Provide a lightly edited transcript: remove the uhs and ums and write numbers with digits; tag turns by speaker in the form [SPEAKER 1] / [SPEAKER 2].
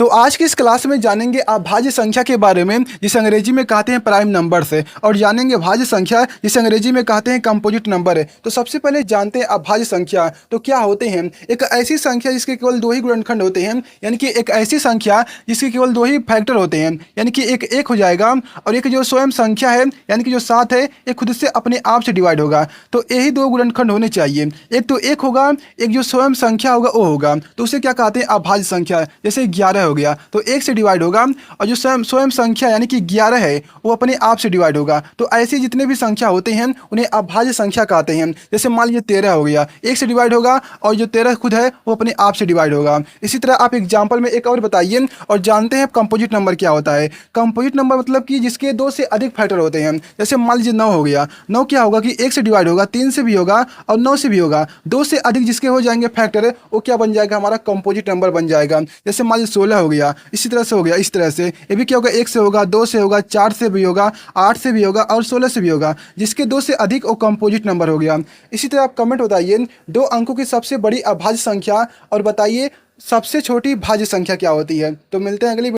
[SPEAKER 1] तो आज की इस क्लास में जानेंगे अभाज्य संख्या के बारे में, जिसे अंग्रेजी में कहते हैं प्राइम नंबर से, और जानेंगे भाज्य संख्या, जिसे अंग्रेजी में कहते हैं कंपोजिट नंबर है। तो सबसे पहले जानते हैं अभाज्य संख्या तो क्या होते हैं। एक ऐसी संख्या जिसके केवल दो ही गुणनखंड होते हैं, यानी कि एक ऐसी संख्या जिसके केवल दो ही फैक्टर होते हैं, यानी कि एक हो जाएगा और एक जो स्वयं संख्या है यानी कि जो 7 है ये खुद से अपने आप से डिवाइड होगा। तो यही दो गुणनखंड होने चाहिए, एक तो 1 होगा, एक जो स्वयं संख्या होगा वो होगा, तो उसे क्या कहते हैं अभाज्य संख्या। जैसे 11 हो गया तो 1 से डिवाइड होगा और जो स्वयं संख्या यानी कि 11 है वो अपने आप से डिवाइड होगा। तो ऐसे जितने भी संख्या होते हैं उन्हें अभाज्य संख्या कहते हैं। जैसे मान लीजिए 13 हो गया, 1 से डिवाइड होगा और जो 13 खुद है वो अपने आप से डिवाइड होगा। इसी तरह आप एग्जाम्पल में एक और बताइए और जानते हैं कंपोजिट नंबर क्या होता है। कंपोजिट नंबर मतलब कि जिसके 2 से अधिक फैक्टर होते हैं। जैसे मान लीजिए 9 हो गया, 9 क्या होगा कि 1 से डिवाइड होगा, 3 से भी होगा और 9 से भी होगा। 2 से अधिक जिसके हो जाएंगे फैक्टर वो क्या बन जाएगा, हमारा कंपोजिट नंबर बन जाएगा। जैसे मान लीजिए 16 हो गया, इसी तरह से हो गया, इस तरह से ये भी क्या होगा, 1 से होगा, 2 से होगा, 4 से भी होगा, 8 से भी होगा और 16 से भी होगा। जिसके 2 से अधिक वो कंपोजिट नंबर हो गया। इसी तरह आप कमेंट बताइए 2 अंकों की सबसे बड़ी अभाज्य संख्या और बताइए सबसे छोटी भाज्य संख्या क्या होती है। तो मिलते हैं अगली